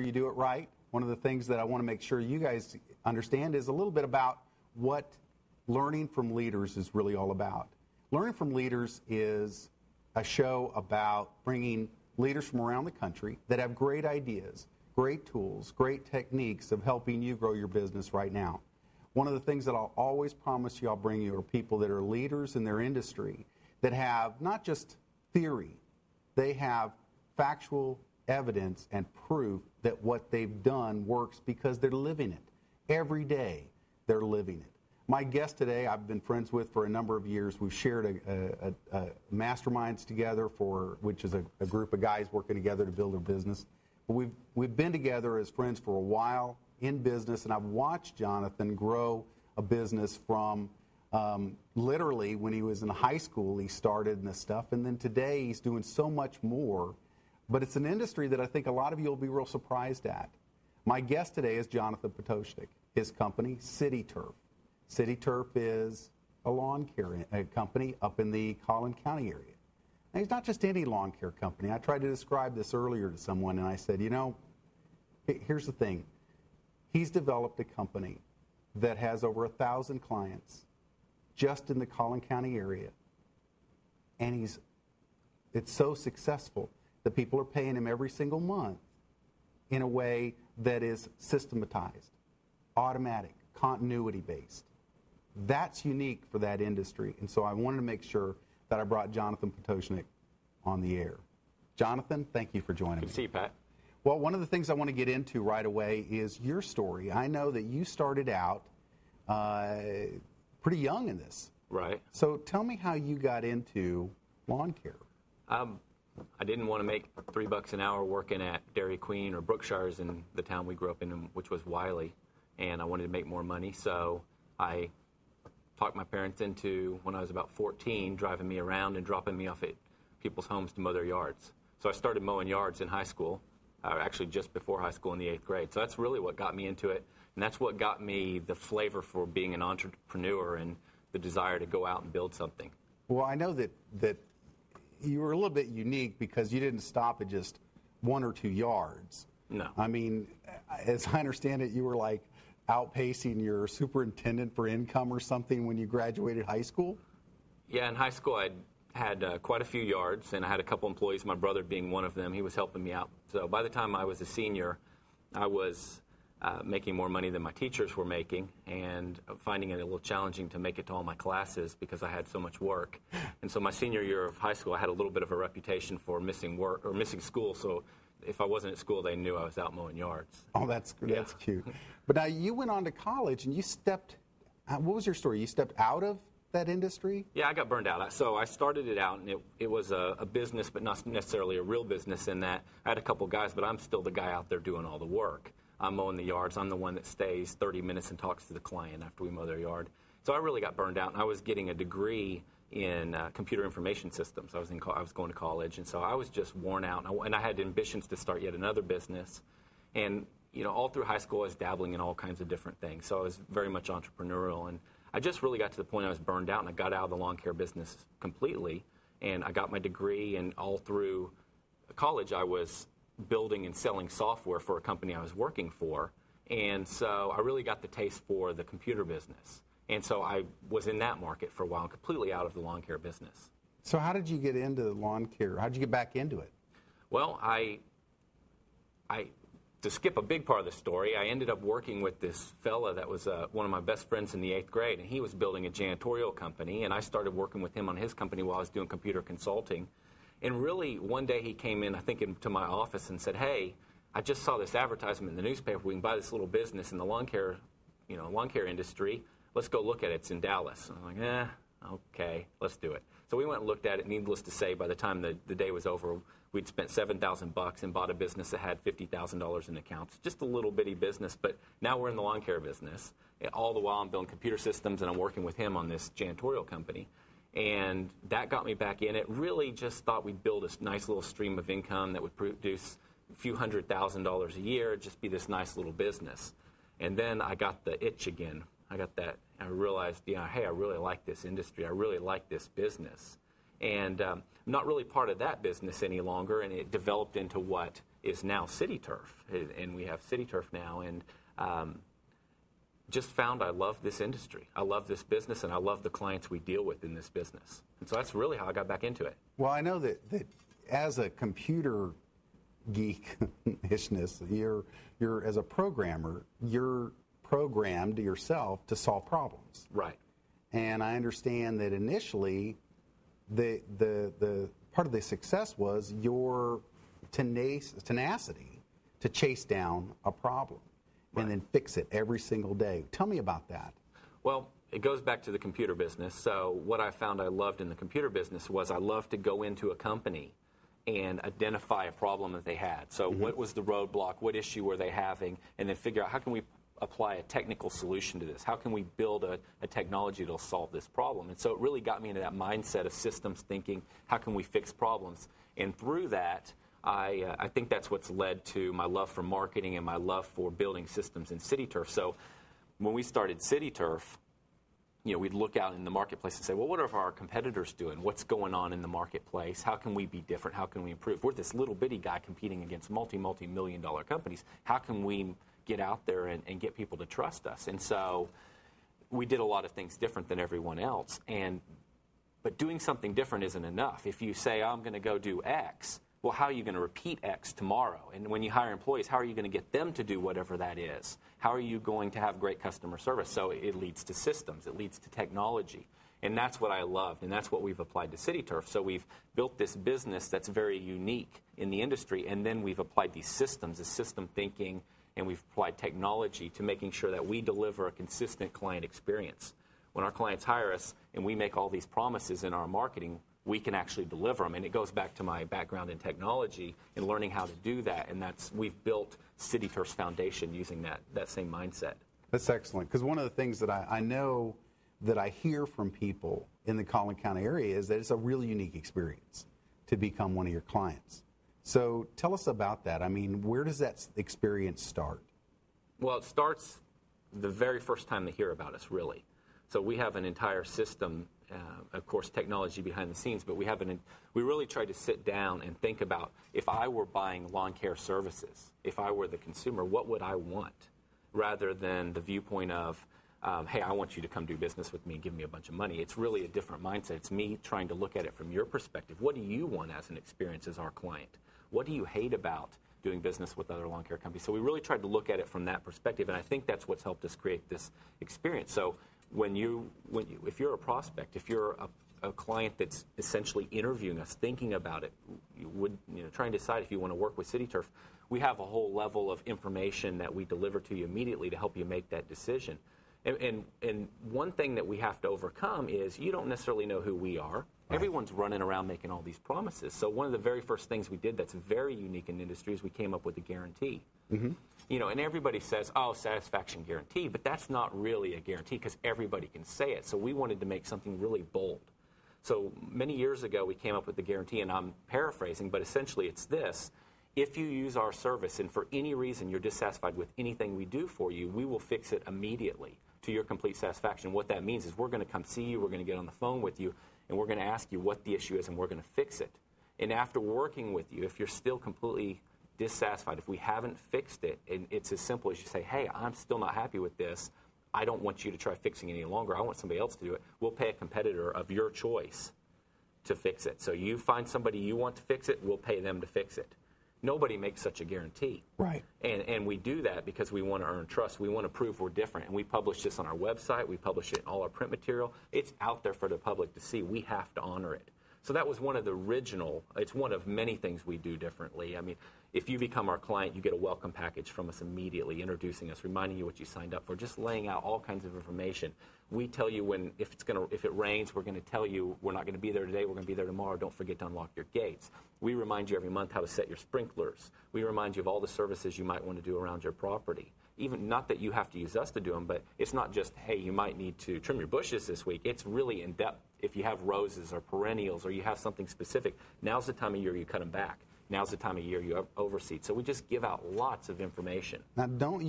you do it right. One of the things that I want to make sure you guys understand is a little bit about what Learning from Leaders is really all about. Learning from Leaders is a show about bringing leaders from around the country that have great ideas, great tools, great techniques of helping you grow your business right now. One of the things that I'll always promise you I'll bring you are people that are leaders in their industry that have not just theory, they have factual evidence and proof that what they've done works because they're living it. Every day, they're living it. My guest today, I've been friends with for a number of years. We've shared a masterminds together, which is a group of guys working together to build a business. But we've been together as friends for a while in business, and I've watched Jonathan grow a business from literally when he was in high school, he started in this stuff, and then today he's doing so much more. But it's an industry that I think a lot of you will be real surprised at. My guest today is Jonathan Potoshnik. His company, CitiTurf. CitiTurf is a lawn care company up in the Collin County area. Now, he's not just any lawn care company. I tried to describe this earlier to someone, and I said, you know, here's the thing. He's developed a company that has over 1,000 clients just in the Collin County area. And it's so successful that people are paying him every single month in a way that is systematized, automatic, continuity-based. That's unique for that industry, and so I wanted to make sure that I brought Jonathan Potoshnik on the air. Jonathan, thank you for joining me. Good to see you, Pat. Well, one of the things I want to get into right away is your story. I know that you started out pretty young in this. Right. So tell me how you got into lawn care. I didn't want to make $3 an hour working at Dairy Queen or Brookshire's in the town we grew up in, which was Wiley, and I wanted to make more money, so I talked my parents into, when I was about 14, driving me around and dropping me off at people's homes to mow their yards. So I started mowing yards in high school, actually just before high school in the 8th grade. So that's really what got me into it, and that's what got me the flavor for being an entrepreneur and the desire to go out and build something. Well, I know that you were a little bit unique because you didn't stop at just 1 or 2 yards. No. I mean, as I understand it, you were like outpacing your superintendent for income or something when you graduated high school? Yeah, in high school I had quite a few yards, and I had a couple employees, my brother being one of them. He was helping me out. So by the time I was a senior, I was making more money than my teachers were making, and finding it a little challenging to make it to all my classes because I had so much work. And so my senior year of high school, I had a little bit of a reputation for missing work or missing school, so if I wasn't at school, they knew I was out mowing yards. Oh, that's cute. But now you went on to college and you stepped, what was your story? You stepped out of that industry? Yeah, I got burned out. So I started it out, and it was a business, but not necessarily a real business in that I had a couple guys, but I'm still the guy out there doing all the work. I'm mowing the yards. I'm the one that stays 30 minutes and talks to the client after we mow their yard. So I really got burned out, and I was getting a degree in computer information systems. I was going to college, and so I was just worn out, and I had ambitions to start yet another business. And you know, all through high school, I was dabbling in all kinds of different things. So I was very much entrepreneurial, and I just really got to the point I was burned out, and I got out of the lawn care business completely. And I got my degree, and all through college, I was building and selling software for a company I was working for. And so I really got the taste for the computer business. And so I was in that market for a while, completely out of the lawn care business. So how did you get into lawn care? How did you get back into it? Well, to skip a big part of the story, I ended up working with this fella that was one of my best friends in the 8th grade, and he was building a janitorial company, and I started working with him on his company while I was doing computer consulting. And really, one day he came in, I think, into my office and said, "Hey, I just saw this advertisement in the newspaper. We can buy this little business in the lawn care industry. Let's go look at it. It's in Dallas." And I'm like, okay, let's do it. So we went and looked at it. Needless to say, by the time the day was over, we'd spent $7,000 and bought a business that had $50,000 in accounts. Just a little bitty business, but now we're in the lawn care business. All the while I'm building computer systems, and I'm working with him on this janitorial company. And that got me back in it. Really just thought we'd build a nice little stream of income that would produce a few $100,000 a year, just be this nice little business. And then I got the itch again. I realized, hey, I really like this industry. I really like this business. And I'm not really part of that business any longer, and it developed into what is now CitiTurf. And we have CitiTurf now, and just found I love this industry. I love this business, and I love the clients we deal with in this business. And so that's really how I got back into it. Well, I know that as a computer geek-ishness, you're as a programmer, you're programmed yourself to solve problems. Right. And I understand that initially the part of the success was your tenacity to chase down a problem. Right. And then fix it every single day. Tell me about that. Well, it goes back to the computer business. So what I found I loved in the computer business was I loved to go into a company and identify a problem that they had. So what was the roadblock? What issue were they having? And then figure out how can we apply a technical solution to this? How can we build a technology that will solve this problem? And so it really got me into that mindset of systems thinking. How can we fix problems? And through that, I think that's what's led to my love for marketing and my love for building systems in CitiTurf. So when we started CitiTurf, we'd look out in the marketplace and say, well, what are our competitors doing? What's going on in the marketplace? How can we be different? How can we improve? We're this little bitty guy competing against multi-million-dollar companies. How can we get out there and get people to trust us? And so we did a lot of things different than everyone else. But doing something different isn't enough. If you say, I'm going to go do X, well, how are you going to repeat X tomorrow? And when you hire employees, how are you going to get them to do whatever that is? How are you going to have great customer service? So it leads to systems. It leads to technology. And that's what I loved, and that's what we've applied to CitiTurf. So we've built this business that's very unique in the industry, and then we've applied these systems, this system thinking, and we've applied technology to making sure that we deliver a consistent client experience. When our clients hire us and we make all these promises in our marketing, we can actually deliver them. And it goes back to my background in technology and learning how to do that. And we've built CitiTurf's foundation using that same mindset. That's excellent. Because one of the things that I know that I hear from people in the Collin County area is that it's a really unique experience to become one of your clients. So tell us about that. I mean, where does that experience start? Well, it starts the very first time they hear about us, really. So we have an entire system, of course, technology behind the scenes, but we really tried to sit down and think about, if I were buying lawn care services, if I were the consumer, what would I want? Rather than the viewpoint of, hey, I want you to come do business with me and give me a bunch of money. It's really a different mindset. It's me trying to look at it from your perspective. What do you want as an experience as our client? What do you hate about doing business with other lawn care companies? So we really tried to look at it from that perspective, and I think that's what's helped us create this experience. So if you're a prospect, if you're a client that's essentially interviewing us, thinking about it, trying to decide if you want to work with CitiTurf, we have a whole level of information that we deliver to you immediately to help you make that decision. And one thing that we have to overcome is you don't necessarily know who we are. Right. Everyone's running around making all these promises. So one of the very first things we did that's very unique in the industry is we came up with a guarantee. Mm-hmm. And everybody says, oh, satisfaction guarantee, but that's not really a guarantee because everybody can say it. So we wanted to make something really bold. So many years ago, we came up with the guarantee, and I'm paraphrasing, but essentially it's this. If you use our service and for any reason you're dissatisfied with anything we do for you, we will fix it immediately to your complete satisfaction. What that means is we're going to come see you, we're going to get on the phone with you, and we're going to ask you what the issue is, and we're going to fix it. And after working with you, if you're still completely dissatisfied, if we haven't fixed it, and it's as simple as you say, hey, I'm still not happy with this, I don't want you to try fixing it any longer, I want somebody else to do it, we'll pay a competitor of your choice to fix it. So you find somebody you want to fix it, we'll pay them to fix it. Nobody makes such a guarantee. Right. And we do that because we want to earn trust. We want to prove we're different. And we publish this on our website. We publish it in all our print material. It's out there for the public to see. We have to honor it. So that was one of the original, it's one of many things we do differently. I mean, if you become our client, you get a welcome package from us immediately, introducing us, reminding you what you signed up for, just laying out all kinds of information. We tell you if it rains, we're going to tell you we're not going to be there today, we're going to be there tomorrow, don't forget to unlock your gates. We remind you every month how to set your sprinklers. We remind you of all the services you might want to do around your property. Even not that you have to use us to do them, but it's not just, hey, you might need to trim your bushes this week. It's really in-depth. If you have roses or perennials or you have something specific, now's the time of year you cut them back. Now's the time of year you overseed. So we just give out lots of information. Now, don't